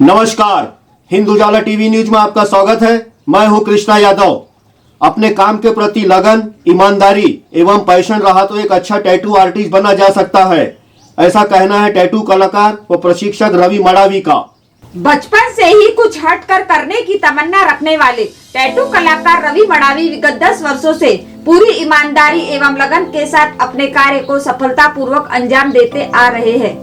नमस्कार, हिंदुजाला TV news में आपका स्वागत है। मैं हूं कृष्णा यादव। अपने काम के प्रति लगन, ईमानदारी एवं पैशन रहा तो एक अच्छा टैटू आर्टिस्ट बना जा सकता है, ऐसा कहना है टैटू कलाकार व प्रशिक्षक रवि मडावी का। बचपन से ही कुछ हट कर करने की तमन्ना रखने वाले टैटू कलाकार रवि मडावी विगत 10 वर्षों से पूरी ईमानदारी एवं लगन के साथ अपने कार्य को सफलतापूर्वक अंजाम देते आ रहे हैं।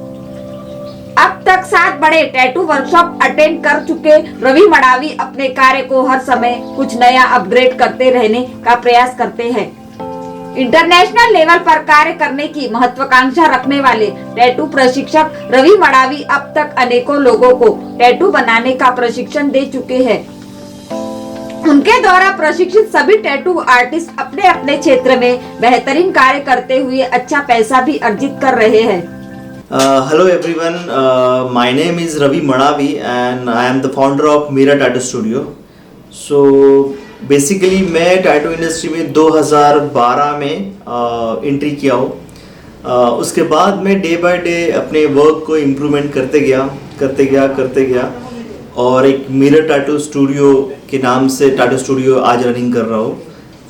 अब तक 7 बड़े टैटू वर्कशॉप अटेंड कर चुके रवि मडावी अपने कार्य को हर समय कुछ नया अपग्रेड करते रहने का प्रयास करते हैं। इंटरनेशनल लेवल पर कार्य करने की महत्वाकांक्षा रखने वाले टैटू प्रशिक्षक रवि मडावी अब तक अनेकों लोगों को टैटू बनाने का प्रशिक्षण दे चुके हैं। उनके द्वारा प्रशिक्षित सभी टैटू आर्टिस्ट अपने अपने क्षेत्र में बेहतरीन कार्य करते हुए अच्छा पैसा भी अर्जित कर रहे हैं। Hello everyone, my name is Ravi Madavi and I am the founder of Mira Tattoo Studio. So basically मैं टैटू इंडस्ट्री में 2012 में एंट्री किया हूँ। उसके बाद मैं डे बाय डे अपने वर्क को इम्प्रूवमेंट करते गया और एक मिरर टैटू स्टूडियो के नाम से टैटू स्टूडियो आज रनिंग कर रहा हूँ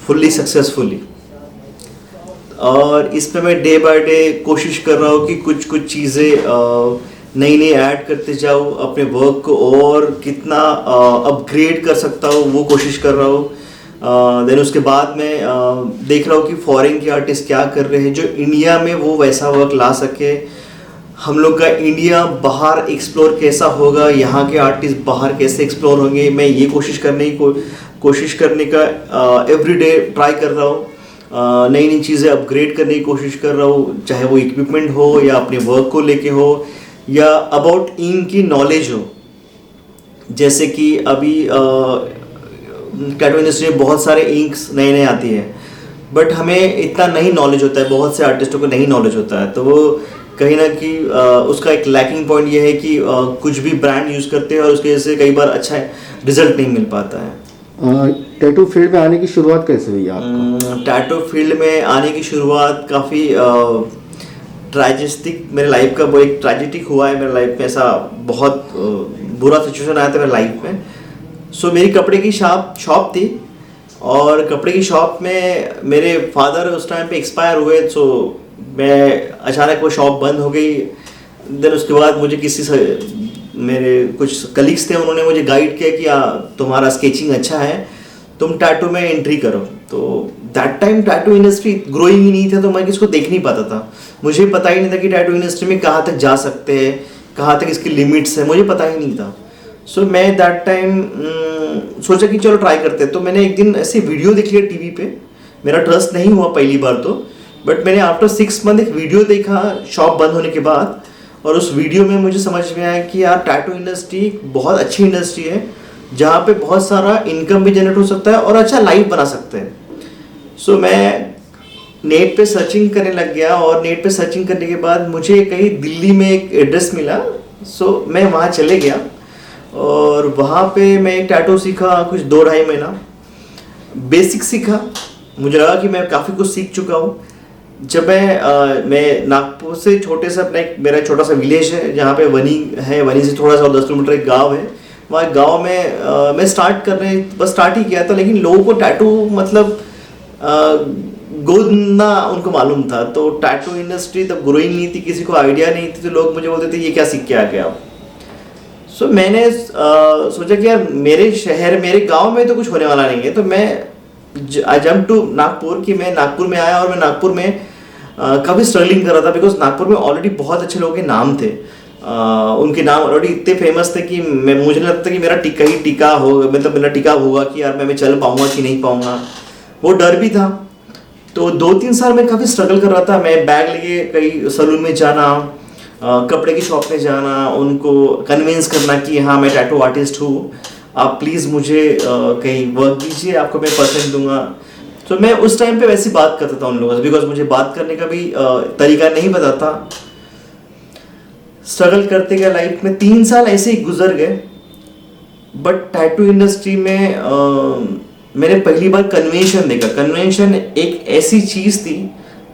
फुल्ली सक्सेसफुली। और इसमें मैं डे बाय डे कोशिश कर रहा हूँ कि कुछ चीज़ें नई ऐड करते जाऊँ, अपने वर्क को और कितना अपग्रेड कर सकता हूँ वो कोशिश कर रहा हूँ। देन उसके बाद मैं देख रहा हूँ कि फॉरेन के आर्टिस्ट क्या कर रहे हैं जो इंडिया में वो वैसा वर्क ला सके। हम लोग का इंडिया बाहर एक्सप्लोर कैसा होगा, यहाँ के आर्टिस्ट बाहर कैसे एक्सप्लोर होंगे, मैं ये कोशिश करने का एवरीडे ट्राई कर रहा हूँ। नई चीज़ें अपग्रेड करने की कोशिश कर रहा हूँ, चाहे वो इक्विपमेंट हो या अपने वर्क को लेके हो या अबाउट इंक की नॉलेज हो। जैसे कि अभी टैटू इंडस्ट्री में बहुत सारे इंक्स नए आती है बट हमें इतना नहीं नॉलेज होता है, बहुत से आर्टिस्टों को नहीं नॉलेज होता है। तो वो कहीं ना कहीं उसका एक लैकिंग पॉइंट ये है कि कुछ भी ब्रांड यूज़ करते हैं और उसकी वजह से कई बार अच्छा रिजल्ट नहीं मिल पाता है। टैटू फील्ड में आने की शुरुआत कैसे हुई आपको? टैटू फील्ड में आने की शुरुआत काफ़ी ट्रेजिस्टिक मेरे लाइफ का वो एक ट्रेजिटिक हुआ है मेरे लाइफ में। ऐसा बहुत बुरा सिचुएशन आया था मेरे लाइफ में। सो मेरी कपड़े की शॉप थी और कपड़े की शॉप में मेरे फादर उस टाइम पे एक्सपायर हुए। सो मैं अचानक वो शॉप बंद हो गई। देन उसके बाद मुझे मेरे कुछ कलीग्स थे, उन्होंने मुझे गाइड किया कि तुम्हारा स्केचिंग अच्छा है, तुम टैटू में एंट्री करो। तो that time tattoo industry growing ही नहीं था, तो मैं किसको देख नहीं पाता था। मुझे पता ही नहीं था कि टैटू इंडस्ट्री में कहाँ तक जा सकते हैं, कहाँ तक इसकी लिमिट्स है, मुझे पता ही नहीं था। सो मैं दैट टाइम सोचा कि चलो ट्राई करते हैं। तो मैंने एक दिन ऐसे वीडियो देख लिया टीवी पे, मेरा ट्रस्ट नहीं हुआ पहली बार तो, बट मैंने आफ्टर 6 मंथ एक वीडियो देखा शॉप बंद होने के बाद, और उस वीडियो में मुझे समझ में आया कि यार टैटू इंडस्ट्री बहुत अच्छी इंडस्ट्री है जहाँ पे बहुत सारा इनकम भी जनरेट हो सकता है और अच्छा लाइफ बना सकते हैं। सो मैं नेट पे सर्चिंग करने लग गया और नेट पे सर्चिंग करने के बाद मुझे कहीं दिल्ली में एक एड्रेस मिला। सो मैं वहाँ चले गया और वहाँ पे मैं एक टैटू सीखा कुछ 2-2.5 महीना, बेसिक सीखा। मुझे लगा कि मैं काफ़ी कुछ सीख चुका हूँ। जब मैं नागपुर से छोटे से अपना एक मेरा छोटा सा विलेज है जहाँ पे वनी है, वनी से थोड़ा सा 10 किलोमीटर एक गांव है। वहाँ गांव में मैं बस स्टार्ट ही किया था, लेकिन लोगों को टैटू मतलब गोदना उनको मालूम था। तो टैटू इंडस्ट्री तब ग्रोइंग नहीं थी, किसी को आइडिया नहीं थी, तो लोग मुझे बोलते थे ये क्या सीख के आ गया आप। सो मैंने सोचा कि यार मेरे गाँव में तो कुछ होने वाला नहीं है। तो मैं आई जम्प टू नागपुर कि मैं नागपुर में आया और मैं नागपुर में काफ़ी स्ट्रगलिंग कर रहा था, बिकॉज नागपुर में ऑलरेडी बहुत अच्छे लोगों के नाम थे। उनके नाम ऑलरेडी इतने फेमस थे कि मुझे लगता कि मेरा टिका होगा, मतलब मेरा टिका होगा कि यार मैं चल पाऊंगा कि नहीं पाऊंगा, वो डर भी था। तो 2-3 साल मैं काफ़ी स्ट्रगल कर रहा था। मैं बैग लेके कई सैलून में जाना, कपड़े की शॉप में जाना, उनको कन्विंस करना कि हाँ मैं टैटू आर्टिस्ट हूँ, आप प्लीज़ मुझे कहीं वर्क दीजिए, आपको मैं % दूंगा। तो मैं उस टाइम पे वैसी बात करता था उन लोगों से, बिकॉज मुझे बात करने का भी तरीका नहीं पता था। स्ट्रगल करते गए लाइफ में 3 साल ऐसे ही गुजर गए। बट टैटू इंडस्ट्री में मैंने पहली बार कन्वेंशन देखा। कन्वेंशन एक ऐसी चीज़ थी,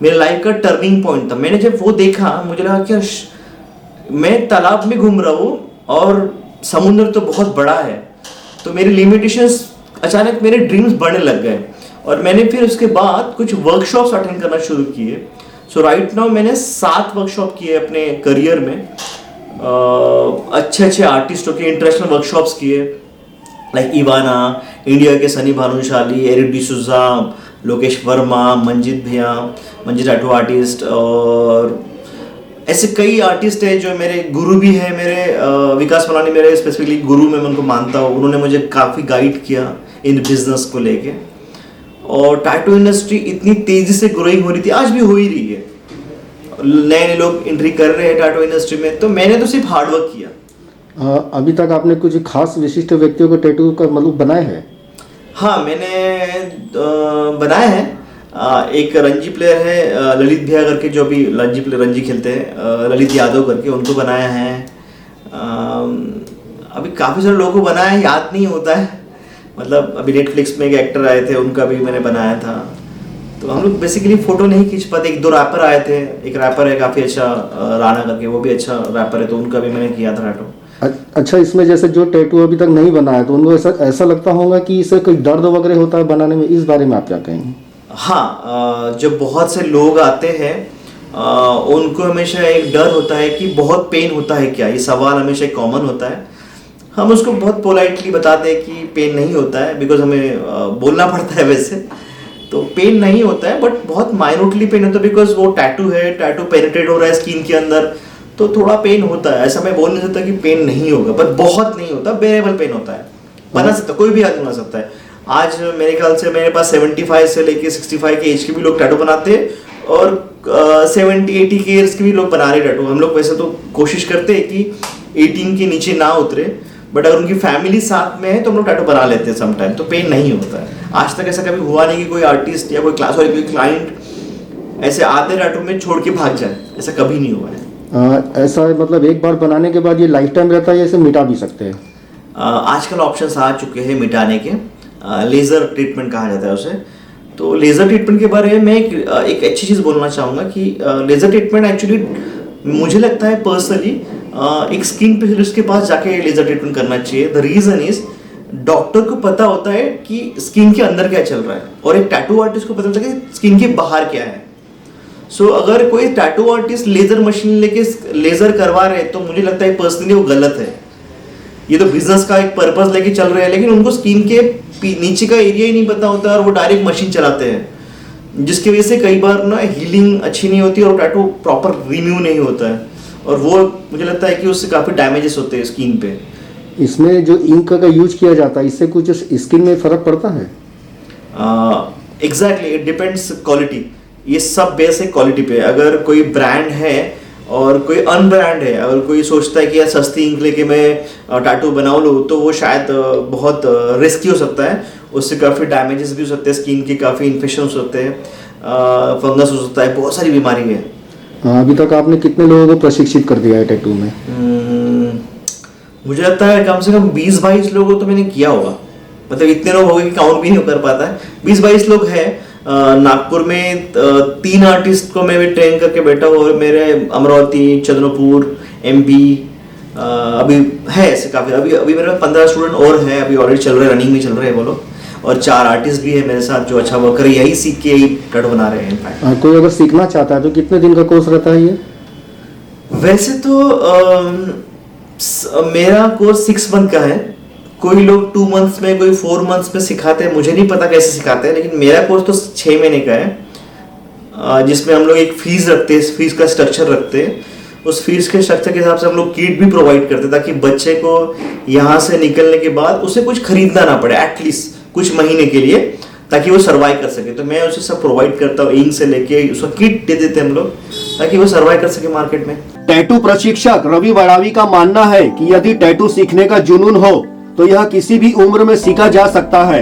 मेरे लाइफ का टर्निंग पॉइंट था। मैंने जब वो देखा मुझे लगा कि मैं तालाब में घूम रहा हूँ और समुद्र तो बहुत बड़ा है, तो मेरी लिमिटेशंस अचानक मेरे ड्रीम्स बढ़ने लग गए और मैंने फिर उसके बाद कुछ वर्कशॉप्स अटेंड करना शुरू किए। सो राइट नाउ मैंने 7 वर्कशॉप किए अपने करियर में, अच्छे अच्छे आर्टिस्टों के इंटरनेशनल वर्कशॉप्स किए, लाइक इवाना, इंडिया के सनी भानुशाली, एरिक डिसूजा, लोकेश वर्मा, मंजित भैया, मंजित टैटू आर्टिस्ट, और ऐसे कई आर्टिस्ट हैं जो मेरे गुरु भी हैं। मेरे विकास मलानी मेरे स्पेसिफिकली गुरु, मैं उनको मानता हूँ। उन्होंने मुझे काफ़ी गाइड किया इन बिजनेस को लेके, और टैटू इंडस्ट्री इतनी तेज़ी से ग्रोइंग हो रही थी, आज भी हो ही रही है, नए नए लोग एंट्री कर रहे हैं टैटू इंडस्ट्री में। तो मैंने तो सिर्फ हार्डवर्क किया। अभी तक आपने कुछ खास विशिष्ट व्यक्तियों को टैटू का मतलब बनाए हैं? हाँ, मैंने बनाया है। एक रणजी प्लेयर है ललित भैया करके, जो अभी रणजी खेलते हैं, ललित यादव करके, उनको बनाया है। अभी काफ़ी सारे लोगों को बनाया है, याद नहीं होता है। मतलब अभी नेटफ्लिक्स में एक एक्टर आए थे, उनका भी मैंने बनाया था। तो हम लोग बेसिकली फ़ोटो नहीं खींच पाते। 1-2 रैपर आए थे, एक रैपर है काफ़ी अच्छा राणा करके, वो भी अच्छा रैपर है, तो उनका भी मैंने किया था टैटू। अच्छा, इसमें जैसे जो टैटू अभी तक नहीं बनाया तो उनको ऐसा लगता होगा कि इसे कोई दर्द वगैरह होता है बनाने में, इस बारे में आप क्या कहेंगे? हाँ, जब बहुत से लोग आते हैं उनको हमेशा एक डर होता है कि बहुत पेन होता है क्या, ये सवाल हमेशा कॉमन होता है। हम उसको बहुत पोलाइटली बताते हैं कि पेन नहीं होता है, बिकॉज हमें बोलना पड़ता है वैसे, तो पेन नहीं होता है, बट बहुत माइन्यूटली पेन होता है, बिकॉज वो टैटू है, टैटू पेनिट्रेट हो रहा है स्किन के अंदर, तो थोड़ा पेन होता है। ऐसा मैं बोल नहीं सकता कि पेन नहीं होगा, पर बहुत नहीं होता, बेरेबल पेन होता है। बना सकता, कोई भी आदमी बना सकता है। आज मेरे ख्याल से मेरे पास 75 से लेके 65 के एज के भी लोग टैटू बनाते हैं, और 70-80 के एज के भी लोग बना रहे टैटू। हम लोग वैसे तो कोशिश करते हैं कि 18 के नीचे ना उतरे, बट अगर उनकी फैमिली साथ में है तो हम लोग टैटू बना लेते हैं समटाइम, तो पेन नहीं होता है। आज तक ऐसा कभी हुआ नहीं कि कोई आर्टिस्ट या कोई क्लास वाले कोई क्लाइंट ऐसे आधे टैटू में छोड़ के भाग जाए, ऐसा कभी नहीं हुआ है। ऐसा मतलब एक बार बनाने के बाद ये लाइफ टाइम रहता है या इसे मिटा भी सकते हैं? आजकल ऑप्शंस आ चुके हैं मिटाने के, लेज़र ट्रीटमेंट कहा जाता है उसे। तो लेज़र ट्रीटमेंट के बारे में मैं एक अच्छी चीज़ बोलना चाहूँगा कि लेज़र ट्रीटमेंट एक्चुअली मुझे लगता है पर्सनली एक स्किन स्पेशलिस्ट के पास जाके लेज़र ट्रीटमेंट करना चाहिए। द रीज़न इज डॉक्टर को पता होता है कि स्किन के अंदर क्या चल रहा है, और एक टैटू आर्टिस्ट को पता होता है कि स्किन के बाहर क्या है। सो अगर कोई टैटू आर्टिस्ट लेज़र मशीन लेके लेज़र करवा रहे हैं तो मुझे लगता है पर्सनली वो गलत है। ये तो बिजनेस का एक पर्पस लेके चल रहे हैं, लेकिन उनको स्किन के नीचे का एरिया ही नहीं पता होता और वो डायरेक्ट मशीन चलाते हैं, जिसकी वजह से कई बार ना हीलिंग अच्छी नहीं होती और टैटू प्रॉपर रिन्यू नहीं होता है, और वो मुझे लगता है कि उससे काफ़ी डैमेजेस होते हैं स्किन पे। इसमें जो इंक का यूज किया जाता है, इससे कुछ स्किन में फर्क पड़ता है? Exactly, it depends quality. ये सब बेस है क्वालिटी पे। अगर कोई ब्रांड है और कोई अनब्रांड है, अगर कोई सोचता है कि यार सस्ती इंक लेके मैं टैटू बना लूँ, तो वो शायद बहुत रिस्की हो सकता है, उससे काफ़ी डैमेजेस भी हो सकते हैं स्किन के, काफ़ी इन्फेक्शन हो सकते हैं, फंगस हो सकता है, बहुत सारी बीमारी है। अभी तक आपने कितने लोगों को प्रशिक्षित कर दिया है टैटू में? मुझे लगता है कम से कम 20-22 लोगों तो मैंने किया होगा। मतलब इतने लोग हो गए कि काउंट भी नहीं कर पाता है। 20-22 लोग हैं। नागपुर में 3 आर्टिस्ट को मैं भी ट्रेन करके बैठा हूँ, और मेरे अमरावती, चंद्रपुर, MP अभी है ऐसे काफ़ी। अभी मेरे 15 स्टूडेंट और हैं, अभी ऑलरेडी चल रहे, रनिंग में चल रहे हैं वो लोग, और 4 आर्टिस्ट भी है मेरे साथ जो अच्छा वर्क कर, यही सीख के ही टैटू बना रहे हैं। इनफैक्ट कोई अगर सीखना चाहता है तो कितने दिन का कोर्स रहता है ये? वैसे तो मेरा कोर्स 6 मंथ का है। कोई लोग 2 मंथ्स में, कोई 4 मंथ्स में सिखाते हैं, मुझे नहीं पता कैसे सिखाते हैं, लेकिन मेरा कोर्स तो 6 महीने का है, जिसमें हम लोग एक फीस रखते हैं, फीस का स्ट्रक्चर रखते हैं। उस फीस के स्ट्रक्चर के हिसाब से हम लोग किट भी प्रोवाइड करते हैं, ताकि बच्चे को यहाँ से निकलने के बाद उसे कुछ खरीदना ना पड़े, एटलीस्ट कुछ महीने के लिए, ताकि वो सर्वाइव कर सके। तो मैं उसे सब प्रोवाइड करता हूँ, इंक से लेके उसका किट दे देते हैं हम लोग, ताकि वो सर्वाइव कर सके मार्केट में। टैटू प्रशिक्षक रवि वड़ावी का मानना है कि यदि टैटू सीखने का जुनून हो तो यह किसी भी उम्र में सीखा जा सकता है।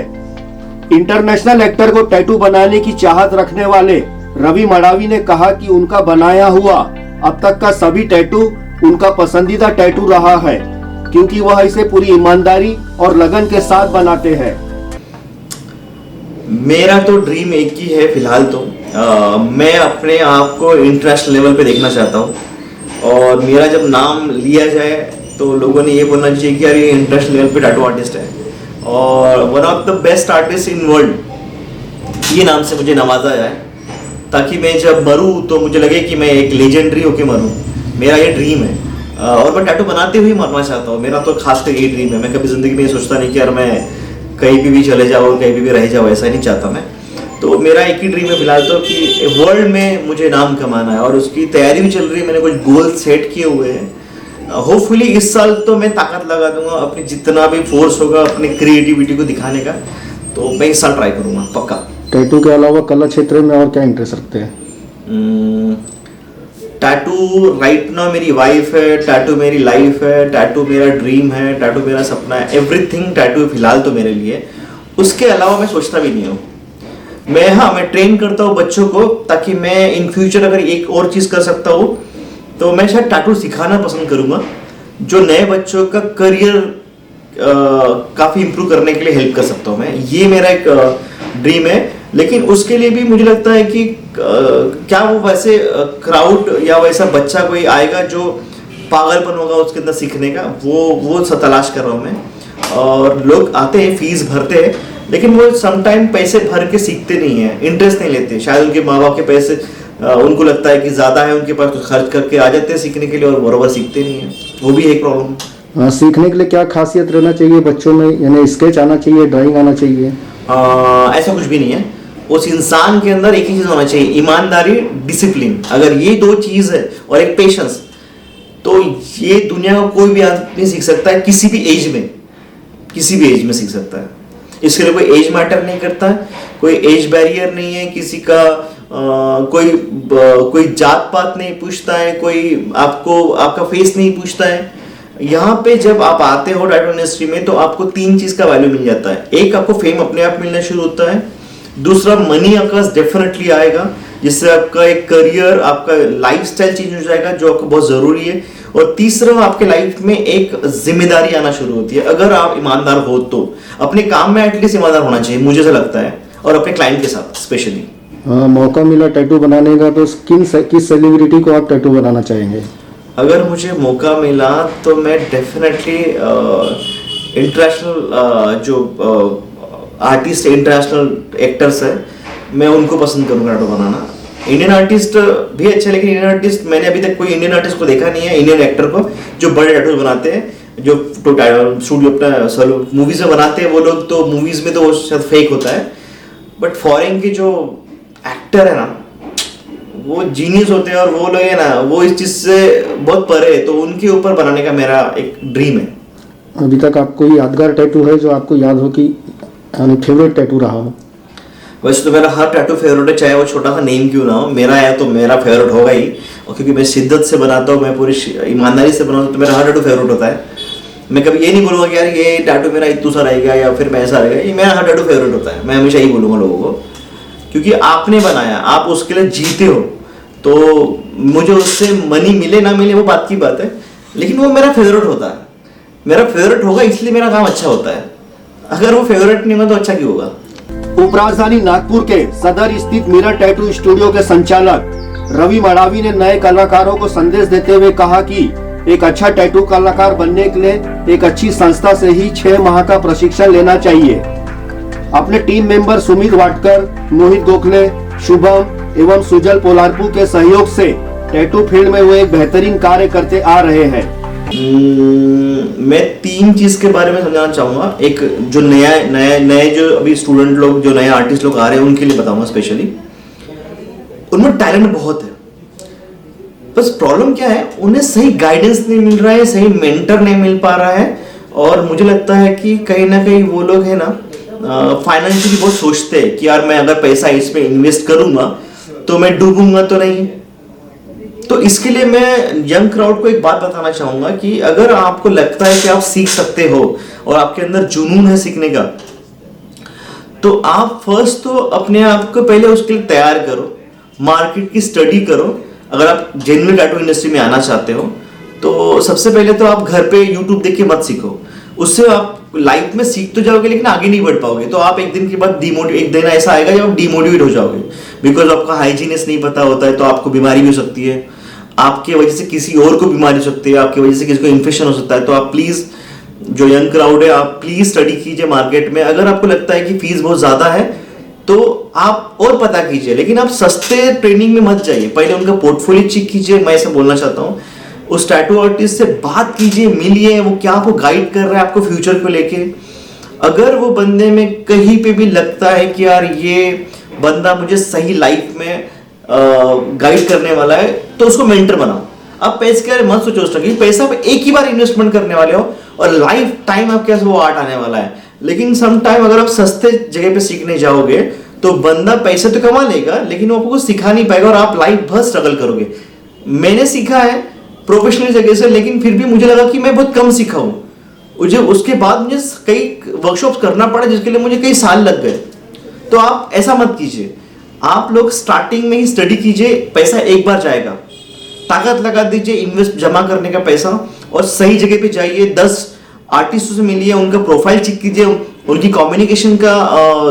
इंटरनेशनल एक्टर को टैटू बनाने की चाहत रखने वाले रवि वड़ावी ने कहा कि उनका बनाया हुआ अब तक का सभी टैटू उनका पसंदीदा टैटू रहा है, क्योंकि वह इसे पूरी ईमानदारी और लगन के साथ बनाते हैं। मेरा तो ड्रीम एक ही है फिलहाल तो, मैं अपने आप को इंटरनेशनल लेवल पे देखना चाहता हूँ, और मेरा जब नाम लिया जाए तो तो लोगों ने ये बोलना चाहिए कि यार ये इंटरनेशनल लेवल पे टैटू आर्टिस्ट है और one of the best artist in world, ये नाम से मुझे नवाजा जाए, ताकि मैं जब मरूँ तो मुझे लगे कि मैं एक लेजेंडरी होके मरूँ। मेरा ये ड्रीम है और मैं टैटू बनाते हुए मरना चाहता हूँ। मेरा तो खास कर ये ड्रीम है। मैं कभी ज़िंदगी में ये सोचता नहीं कि यार मैं कहीं भी चले जाऊँ, कहीं भी रह जाऊँ, ऐसा नहीं चाहता मैं। तो मेरा एक ही ड्रीम है फिलहाल तो कि वर्ल्ड में मुझे नाम कमाना है और उसकी तैयारी भी चल रही है। मैंने कुछ गोल सेट किए हुए हैं। होपफुली इस साल तो मैं ताकत लगा दूंगा, अपनी जितना भी फोर्स होगा अपनी क्रिएटिविटी को दिखाने का, तो मैं इस साल ट्राई करूँगा पक्का। टैटू के अलावा कला क्षेत्र में और क्या इंटरेस्ट रखते हैं? टैटू राइट नाउ मेरी वाइफ है, टैटू मेरी लाइफ है, टैटू मेरा ड्रीम है, टैटू मेरा सपना है, एवरीथिंग टैटू फिलहाल तो मेरे लिए। उसके अलावा मैं सोचता भी नहीं हूँ। मैं ट्रेन करता हूँ बच्चों को, ताकि मैं इन फ्यूचर अगर एक और चीज़ कर सकता हूँ तो मैं शायद टैटू सिखाना पसंद करूँगा, जो नए बच्चों का करियर काफ़ी इम्प्रूव करने के लिए हेल्प कर सकता हूँ मैं। ये मेरा एक ड्रीम है। लेकिन उसके लिए भी मुझे लगता है कि क्या वो वैसे क्राउड या वैसा बच्चा कोई आएगा जो पागलपन होगा उसके अंदर सीखने का, वो तलाश कर रहा हूँ मैं। और लोग आते हैं, फीस भरते हैं, लेकिन वो समटाइम पैसे भर के सीखते नहीं है, इंटरेस्ट नहीं लेते। शायद उनके माँ बाप के पैसे उनको लगता है कि ज़्यादा है उनके पास, तो खर्च करके आ जाते हैं सीखने के लिए और बराबर सीखते नहीं है। वो भी एक प्रॉब्लम। सीखने के लिए क्या खासियत रहना चाहिए बच्चों में? यानी स्केच आना चाहिए, ड्राइंग आना चाहिए? ऐसा कुछ भी नहीं है। उस इंसान के अंदर एक ही चीज़ होना चाहिए, ईमानदारी, डिसिप्लिन। अगर ये दो चीज़ है और एक पेशेंस, तो ये दुनिया का कोई भी आदमी सीख सकता है, किसी भी एज में, किसी भी एज में सीख सकता है। इसके लिए कोई एज मैटर नहीं करता है, कोई एज बैरियर नहीं है, किसी का कोई जात पात नहीं पूछता है, कोई आपका फेस नहीं पूछता है। यहाँ पे जब आप आते हो टैटू इंडस्ट्री में तो आपको 3 चीज़ का वैल्यू मिल जाता है। एक, आपको फेम अपने आप मिलना शुरू होता है। दूसरा, मनी आपका डेफिनेटली आएगा, जिससे आपका एक करियर, आपका लाइफस्टाइल चेंज हो जाएगा, जो आपको बहुत ज़रूरी है। और तीसरा, आपके लाइफ में एक जिम्मेदारी आना शुरू होती है। अगर आप ईमानदार हो तो अपने काम में एटलीस्ट ईमानदार होना चाहिए, मुझे ऐसा लगता है, और अपने क्लाइंट के साथ स्पेशली। मौका मिला टैटू बनाने का तो किस सेलिब्रिटी को आप टैटू बनाना चाहेंगे? अगर मुझे मौका मिला तो मैं डेफिनेटली इंटरनेशनल जो आर्टिस्ट, इंटरनेशनल एक्टर्स है, मैं उनको पसंद करूँगा टैटू बनाना। इंडियन आर्टिस्ट भी अच्छे, लेकिन इंडियन आर्टिस्ट मैंने अभी तक कोई इंडियन आर्टिस्ट को देखा नहीं है, इंडियन एक्टर को, जो बड़े टैटूज बनाते हैं, जो स्टूडियो अपना मूवीज में बनाते हैं। वो लोग तो मूवीज में तो वो शायद फेक होता है, बट फॉरेन के जो एक्टर है ना, वो जीनियस होते हैं, और वो लोग है ना, वो इस चीज़ से बहुत परे है, तो उनके ऊपर बनाने का मेरा एक ड्रीम है। अभी तक आपको कोई यादगार टैटू है जो आपको याद हो कि फेवरेट टैटू रहा हो? वैसे तो मेरा हर टैटू फेवरेट है, चाहे वो छोटा सा नेम क्यों ना हो। मेरा है तो मेरा फेवरेट होगा ही, और क्योंकि मैं शिद्दत से बनाता हूँ, मैं पूरी ईमानदारी से बनाता हूँ, तो मेरा हर टैटू फेवरेट होता है। मैं कभी ये नहीं बोलूँगा कि यार ये टैटू मेरा इतना सा रहेगा या फिर मैं ऐसा रहेगा। ये मेरा हर टैटू फेवरेट होता है। मैं हमेशा ही बोलूँगा लोगों को, क्योंकि आपने बनाया, आप उसके लिए जीते हो, तो मुझे उससे मनी मिले ना मिले वो बात की बात है, लेकिन वो मेरा फेवरेट होता है। मेरा फेवरेट होगा इसलिए मेरा काम अच्छा होता है। अगर वो फेवरेट नहीं होगा तो अच्छा क्यों होगा। उपराजधानी नागपुर के सदर स्थित मिरर टैटू स्टूडियो के संचालक रवि मड़ावी ने नए कलाकारों को संदेश देते हुए कहा कि एक अच्छा टैटू कलाकार बनने के लिए एक अच्छी संस्था से ही 6 माह का प्रशिक्षण लेना चाहिए। अपने टीम मेंबर सुमित वाटकर, मोहित गोखले, शुभम एवं सुजल पोलारपू के सहयोग से टैटू फील्ड में वो एक बेहतरीन कार्य करते आ रहे हैं। मैं 3 चीज के बारे में समझाना चाहूंगा। एक, जो नए जो अभी स्टूडेंट लोग, जो नए आर्टिस्ट लोग आ रहे हैं, उनके लिए बताऊंगा स्पेशली। उनमें टैलेंट बहुत है, बस प्रॉब्लम क्या है, उन्हें सही गाइडेंस नहीं मिल रहा है, सही मेंटर नहीं मिल पा रहा है। और मुझे लगता है कि कहीं ना कहीं वो लोग है ना, फाइनेंशियली बहुत सोचते हैं कि यार मैं अगर पैसा इसमें इन्वेस्ट करूंगा तो मैं डूबूंगा तो नहीं। तो इसके लिए मैं यंग क्राउड को एक बात बताना चाहूंगा कि अगर आपको लगता है कि आप सीख सकते हो और आपके अंदर जुनून है सीखने का, तो आप फर्स्ट तो अपने आप को पहले उसके लिए तैयार करो, मार्केट की स्टडी करो। अगर आप जेन्युइन टैटू इंडस्ट्री में आना चाहते हो तो सबसे पहले तो आप घर पे यूट्यूब देख के मत सीखो। उससे आप लाइफ में सीख तो जाओगे लेकिन आगे नहीं बढ़ पाओगे। तो आप एक दिन के बाद एक दिन ऐसा आएगा जब आप डिमोटिवेट हो जाओगे, बिकॉज आपका हाइजीनिस नहीं पता होता है, तो आपको बीमारी भी हो सकती है। आपके वजह से किसी और को बीमारी हो सकती है, आपकी वजह से किसी को इन्फेक्शन हो सकता है। तो आप प्लीज, जो यंग क्राउड है, आप प्लीज स्टडी कीजिए मार्केट में। अगर आपको लगता है कि फीस बहुत ज्यादा है तो आप और पता कीजिए, लेकिन आप सस्ते ट्रेनिंग में मत जाइए। पहले उनका पोर्टफोलियो चेक कीजिए। मैं ऐसा बोलना चाहता हूँ, उस टैटू आर्टिस्ट से बात कीजिए, मिलिए, वो क्या आपको गाइड कर रहा है आपको फ्यूचर को लेके। अगर वो बंदे में कहीं पे भी लगता है कि यार ये बंदा मुझे सही लाइफ में गाइड करने वाला है, तो उसको मेंटर बनाओ। आप पैसे के बारे में मत सोचो उस टाइम, पैसा आप एक ही बार इन्वेस्टमेंट करने वाले हो और लाइफ टाइम आपके पास वो आर्ट आने वाला है। लेकिन सम टाइम अगर आप सस्ते जगह पे सीखने जाओगे तो बंदा पैसे तो कमा लेगा, लेकिन वो आपको कुछ सिखा नहीं पाएगा और आप लाइफ भर स्ट्रगल करोगे। मैंने सीखा है प्रोफेशनल जगह से, लेकिन फिर भी मुझे लगा कि मैं बहुत कम सीखा हूँ। मुझे उसके बाद मुझे कई वर्कशॉप्स करना पड़ा जिसके लिए मुझे कई साल लग गए। तो आप ऐसा मत कीजिए, आप लोग स्टार्टिंग में ही स्टडी कीजिए। पैसा एक बार जाएगा, ताकत लगा दीजिए इन्वेस्ट जमा करने का पैसा और सही जगह पे जाइए। 10 आर्टिस्टों से मिलिए, उनका प्रोफाइल चेक कीजिए, उनकी कम्युनिकेशन का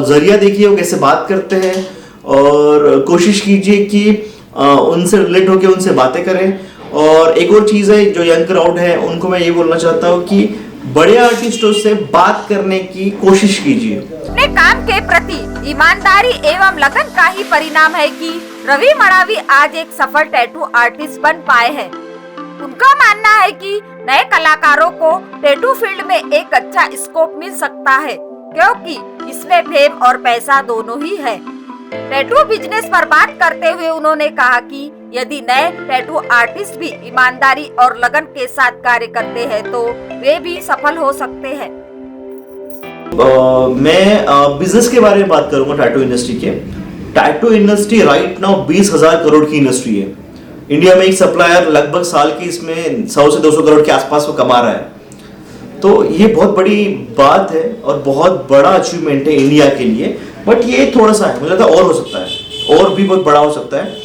जरिया देखिए, वो कैसे बात करते हैं, और कोशिश कीजिए कि उनसे रिलेट होकर उनसे बातें करें। और एक और चीज़ है, जो यंग क्राउड है उनको मैं ये बोलना चाहता हूँ कि बड़े आर्टिस्टों से बात करने की कोशिश कीजिए। अपने काम के प्रति ईमानदारी एवं लगन का ही परिणाम है कि रवि मडावी आज एक सफल टैटू आर्टिस्ट बन पाए हैं। उनका मानना है कि नए कलाकारों को टैटू फील्ड में एक अच्छा स्कोप मिल सकता है, क्योंकि इसमें फेम और पैसा दोनों ही है। टैटू बिजनेस पर बात करते हुए उन्होंने कहा कि यदि नए टैटू आर्टिस्ट भी ईमानदारी और लगन के साथ कार्य करते हैं तो वे भी सफल हो सकते हैं। मैं बिजनेस के बारे में बात करूंगा टैटू इंडस्ट्री के। Tattoo industry right now 20,000 crore की इंडस्ट्री है। इंडिया में एक सप्लायर लगभग साल की इसमें 100 से 200 करोड़ के आसपास वो कमा रहा है। तो ये बहुत बड़ी बात है और बहुत बड़ा अचीवमेंट है इंडिया के लिए। बट ये थोड़ा सा है, मुझे लगता है और हो सकता है, और भी बहुत बड़ा हो सकता है।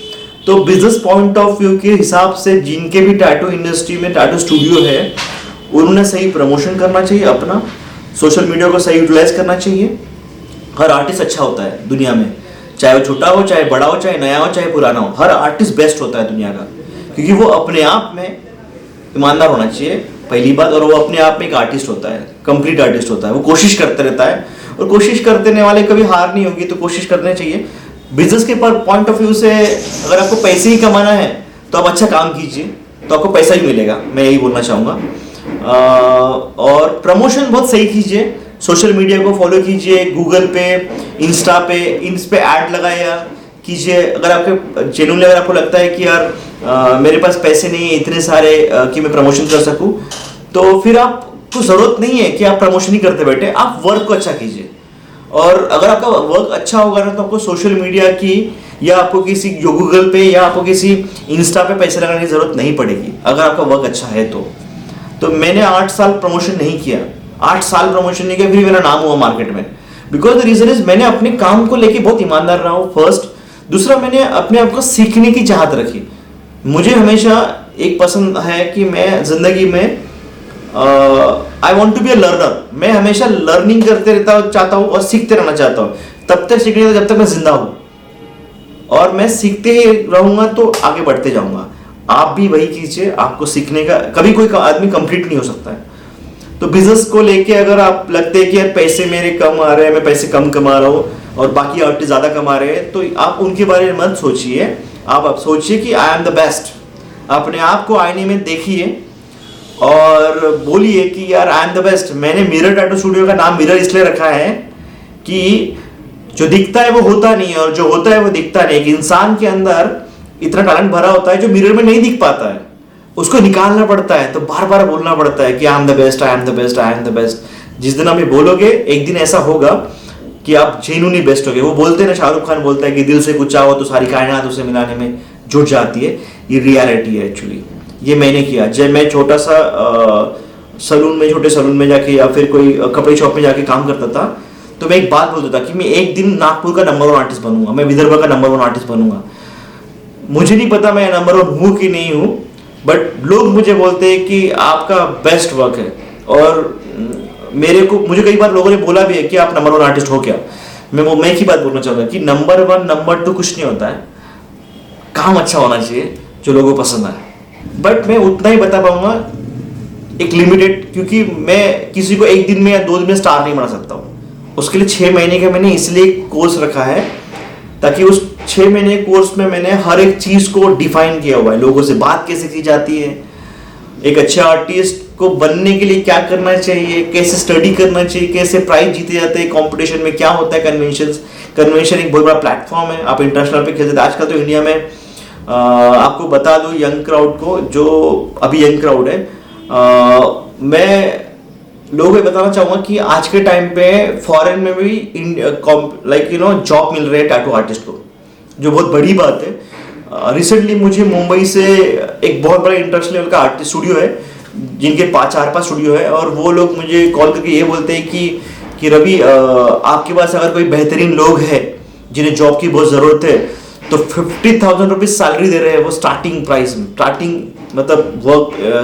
तो बिजनेस पॉइंट ऑफ व्यू के हिसाब से जिनके भी टैटू इंडस्ट्री में टैटू स्टूडियो है, उन्होंने सही प्रमोशन करना चाहिए, अपना सोशल मीडिया को सही यूटिलाइज करना चाहिए। हर आर्टिस्ट अच्छा होता है दुनिया में, चाहे वो छोटा हो, चाहे बड़ा हो, चाहे नया हो, चाहे पुराना हो। हर आर्टिस्ट बेस्ट होता है दुनिया का, क्योंकि वो अपने आप में ईमानदार होना चाहिए पहली बात, और वो अपने आप में एक आर्टिस्ट होता है, कंप्लीट आर्टिस्ट होता है। वो कोशिश करते रहता है और कोशिश करने वाले कभी हार नहीं होगी, तो कोशिश करनी चाहिए। बिजनेस के पॉइंट ऑफ व्यू से अगर आपको पैसे ही कमाना है तो आप अच्छा काम कीजिए, तो आपको पैसा ही मिलेगा, मैं यही बोलना चाहूँगा। और प्रमोशन बहुत सही कीजिए, सोशल मीडिया को फॉलो कीजिए, गूगल पे, इंस्टा पे, इन पे ऐड लगाया कीजिए। अगर आपके जेन्युइनली अगर आपको लगता है कि यार मेरे पास पैसे नहीं है इतने सारे कि मैं प्रमोशन कर सकूं, तो फिर आपको ज़रूरत नहीं है कि आप प्रमोशन ही करते बैठे, आप वर्क को अच्छा कीजिए। और अगर आपका वर्क अच्छा होगा ना, तो आपको सोशल मीडिया की या आपको किसी जो गूगल पे या आपको किसी इंस्टा पे पैसे लगाने की ज़रूरत नहीं पड़ेगी, अगर आपका वर्क अच्छा है तो मैंने 8 साल प्रमोशन नहीं किया, 8 साल प्रमोशन नहीं किया, फिर मेरा नाम हुआ मार्केट में। बिकॉज द रीजन इज मैंने अपने काम को लेके बहुत ईमानदार रहा हूँ फर्स्ट। दूसरा, मैंने अपने आप को सीखने की चाहत रखी। मुझे हमेशा एक पसंद है कि मैं जिंदगी में I want to be a learner. मैं हमेशा लर्निंग करते रहता चाहता हूँ और सीखते रहना चाहता हूँ, तब तक सीखने जब तक मैं जिंदा हूँ, और मैं सीखते ही रहूंगा तो आगे बढ़ते जाऊंगा। आप भी वही कीजिए, आपको सीखने का कभी कोई आदमी कंप्लीट नहीं हो सकता है। तो बिजनेस को लेके अगर आप लगते हैं कि यार पैसे मेरे कम आ रहे हैं, मैं पैसे कम कमा रहा हूँ और बाकी आर्टिस्ट ज़्यादा कमा रहे हैं, तो आप उनके बारे में मत सोचिए। आप सोचिए कि आई एम द बेस्ट। अपने आप को आईने में देखिए और बोलिए कि यार आई एम द बेस्ट। मैंने मिरर टैटू स्टूडियो का नाम मिरर इसलिए रखा है कि जो दिखता है वो होता नहीं है और जो होता है वो दिखता नहीं। एक इंसान के अंदर इतना टैलेंट भरा होता है जो मिरर में नहीं दिख पाता है, उसको निकालना पड़ता है। तो बार बार बोलना पड़ता है कि I am the best, I am the best, I am the best. जिस दिन आप ये बोलोगे, एक दिन ऐसा होगा कि आप जेन्युइनली बेस्ट होगे। वो बोलते हैं ना, शाहरुख खान बोलता है कि दिल से कुछ चाहो तो सारी कायनात उसे मिलाने में जुट जाती है। ये रियलिटी है एक्चुअली। ये मैंने किया जब मैं छोटा सा छोटे सलून में जाके या फिर कोई कपड़े शॉप में जाके काम करता था, तो मैं एक बात बोलता था कि मैं एक दिन नागपुर का नंबर 1 आर्टिस्ट बनूंगा, मैं विदर्भ का नंबर 1 आर्टिस्ट बनूंगा। मुझे नहीं पता मैं नंबर 1 हूँ कि नहीं हूँ, बट लोग मुझे बोलते हैं कि आपका बेस्ट वर्क है। और मुझे कई बार लोगों ने बोला भी है कि आप नंबर 1 आर्टिस्ट हो क्या। मैं एक ही बात बोलना चाहूँगा कि नंबर 1 नंबर 2 कुछ नहीं होता है, काम अच्छा होना चाहिए जो लोगों को पसंद आए। बट मैं उतना ही बता पाऊंगा एक लिमिटेड, क्योंकि मैं किसी को एक दिन में या 2 दिन में स्टार नहीं बना सकता हूँ। उसके लिए 6 महीने का मैंने इसलिए कोर्स रखा है ताकि उस 6 महीने कोर्स में मैंने हर एक चीज को डिफाइन किया हुआ है। लोगों से बात कैसे की जाती है, एक अच्छे आर्टिस्ट को बनने के लिए क्या करना चाहिए, कैसे स्टडी करना चाहिए, कैसे प्राइज जीते जाते हैं कंपटीशन में, क्या होता है कन्वेंशन एक बहुत बड़ा प्लेटफॉर्म है। आप इंटरनेशनल पे खेलते थे, आजकल तो इंडिया में आपको बता दूं यंग क्राउड को, जो अभी यंग क्राउड है, मैं लोगों को बताना चाहूंगा कि आज के टाइम पे फॉरेन में भी जॉब मिल रही है टैटू आर्टिस्ट को, जो बहुत बड़ी बात है। रिसेंटली मुझे मुंबई से एक बहुत बड़ा इंटरनेशनल लेवल का आर्टिस्ट स्टूडियो है, जिनके 4-5 स्टूडियो है, और वो लोग मुझे कॉल करके ये बोलते हैं कि रवि, आपके पास अगर कोई बेहतरीन लोग हैं जिन्हें जॉब की बहुत ज़रूरत है तो 50,000 रुपीज़ सैलरी दे रहे हैं वो स्टार्टिंग प्राइस में,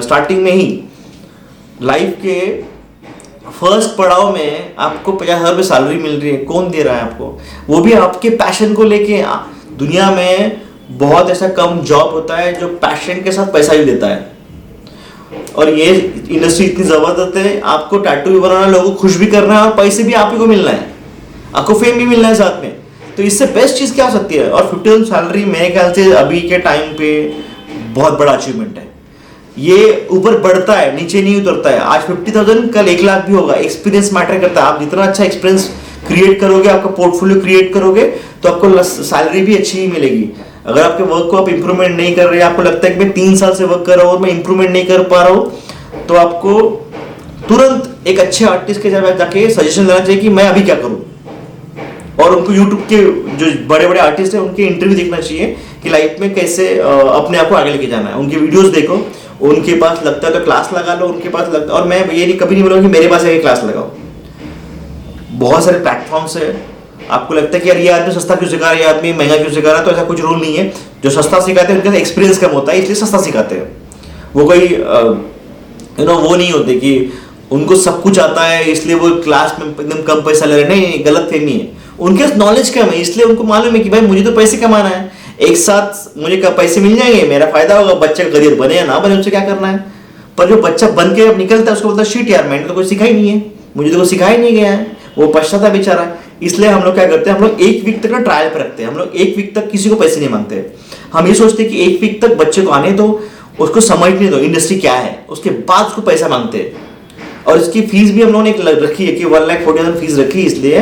स्टार्टिंग में ही लाइफ के फर्स्ट पड़ाव में आपको 50,000 रुपये सैलरी मिल रही है। कौन दे रहा है आपको? वो भी आपके पैशन को लेके। दुनिया में बहुत ऐसा कम जॉब होता है जो पैशन के साथ पैसा भी देता है, और ये इंडस्ट्री इतनी जबरदस्त है। आपको टैटू भी बनाना, लोगों को खुश भी करना है, और पैसे भी आप ही को मिलना है, आपको फेम भी मिलना है साथ में। तो इससे बेस्ट चीज़ क्या हो सकती है? और 50,000 सैलरी मेरे ख्याल से अभी के टाइम पे बहुत बड़ा अचीवमेंट है। ये ऊपर बढ़ता है, नीचे नहीं उतरता है। आज 50,000 कल 1 लाख भी होगा। एक्सपीरियंस मैटर करता है। आप जितना अच्छा एक्सपीरियंस क्रिएट करोगे, आपका पोर्टफोलियो क्रिएट करोगे, तो आपको सैलरी भी अच्छी ही मिलेगी। अगर आपके वर्क को आप इंप्रूवमेंट नहीं कर रहे, आपको लगता है कि मैं 3 साल से वर्क कर रहा हूँ और मैं इंप्रूवमेंट नहीं कर पा रहा हूँ, तो आपको तुरंत एक अच्छे आर्टिस्ट के जाके सजेशन लेना चाहिए कि मैं अभी क्या करूँ। और उनको यूट्यूब के जो बड़े बड़े आर्टिस्ट हैं उनके इंटरव्यू देखना चाहिए कि लाइफ में कैसे अपने आप को आगे लेके जाना है। उनके वीडियोस देखो, उनके पास लगता है तो क्लास लगा लो, उनके पास लगता है। और मैं ये नहीं कभी नहीं बोलूँगा कि मेरे पास आके क्लास लगाओ। बहुत सारे प्लेटफॉर्म्स है। आपको लगता है कि यार ये आदमी सस्ता क्यों सिखा रहा है, ये आदमी महंगा क्यों सिखा रहा है, तो ऐसा कुछ रूल नहीं है। जो सस्ता सिखाते हैं उनके एक्सपीरियंस कम होता है, इसलिए सस्ता सिखाते हैं। वो कोई वो नहीं होते कि उनको सब कुछ आता है इसलिए वो क्लास में एकदम कम पैसा ले रहे हैं। नहीं, गलत फहमी है। उनके पास नॉलेज कम है, इसलिए उनको मालूम है कि भाई मुझे तो पैसे कमाना है, एक साथ मुझे पैसे मिल जाएंगे, मेरा फायदा होगा। बच्चे का करियर बने या ना बने, उनसे क्या करना है। पर जो बच्चा बन के अब निकलता है उसको बोलता है शिट यार, मैंने तो कुछ सिखा ही नहीं है, मुझे तो कुछ सिखाया नहीं गया है। वो पछताता बेचारा। इसलिए हम लोग क्या करते हैं, हम लोग 1 वीक तक ना ट्रायल पर रखते हैं। हम लोग 1 वीक तक किसी को पैसे नहीं मांगते। हम ये सोचते हैं कि 1 वीक तक बच्चे को आने दो, उसको समझने दो इंडस्ट्री क्या है, उसके बाद उसको पैसा मांगते हैं। और इसकी फीस भी हम लोगों ने रखी है कि 1,40,000 फीस रखी है, इसलिए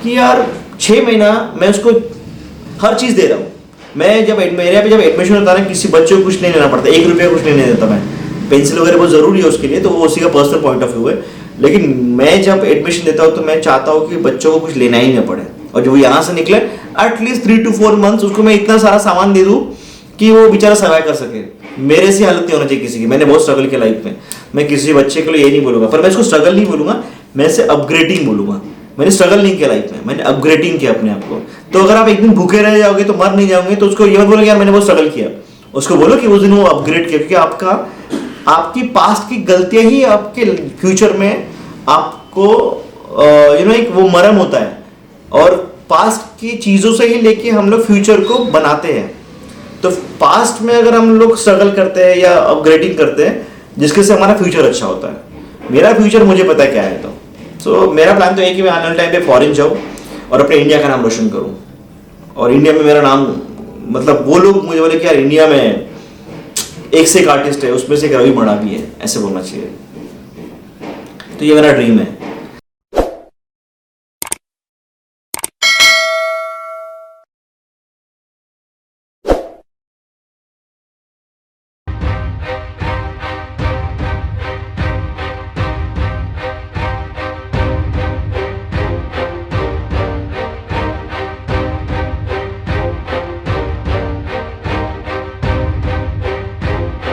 कि यार 6 महीना मैं उसको हर चीज़ दे रहा हूँ। मैं जब मेरे यहाँ पे जब एडमिशन होता है, किसी बच्चे को कुछ नहीं लेना पड़ता, 1 रुपया कुछ नहीं देता मैं। पेंसिल वगैरह बहुत ज़रूरी है उसके लिए, तो वो उसी का पर्सनल पॉइंट ऑफ व्यू है। लेकिन मैं जब एडमिशन देता हूँ तो मैं चाहता हूँ कि बच्चों को कुछ लेना ही ना पड़े, और जो यहाँ से निकले एटलीस्ट 3 to 4 मंथ्स उसको मैं इतना सारा सामान दे दूँ कि वो बेचारा सर्वाइव कर सके। मेरे से हालत नहीं होना चाहिए किसी की। मैंने बहुत स्ट्रगल किया लाइफ में। मैं किसी बच्चे के लिए ये नहीं बोलूँगा, पर मैं इसको स्ट्रगल नहीं बोलूँगा, मैं इसे अपग्रेडिंग बोलूँगा। मैंने स्ट्रगल नहीं किया लाइफ में, मैंने अपग्रेडिंग किया अपने आप को। तो अगर आप एक दिन भूखे रह जाओगे तो मर नहीं जाओगे, तो उसको ये मत बोलो यार मैंने बहुत स्ट्रगल किया। उसको बोलो कि उस दिन वो अपग्रेड किया, क्योंकि आपकी पास्ट की गलतियां ही आपके फ्यूचर में आपको एक वो मरहम होता है। और पास्ट की चीज़ों से ही लेके हम लोग फ्यूचर को बनाते हैं। तो पास्ट में अगर हम लोग स्ट्रगल करते हैं या अपग्रेडिंग करते हैं, जिसके से हमारा फ्यूचर अच्छा होता है। मेरा फ्यूचर मुझे पता है क्या है। तो मेरा प्लान तो है कि मैं आने वाले टाइम पे फॉरेन जाऊँ और अपने इंडिया का नाम रोशन करूँ। और इंडिया में मेरा नाम, मतलब वो लोग मुझे बोले कि यार इंडिया में एक से एक आर्टिस्ट है, उसमें से एक रवि मड़ा भी है, ऐसे बोलना चाहिए। तो ये मेरा ड्रीम है।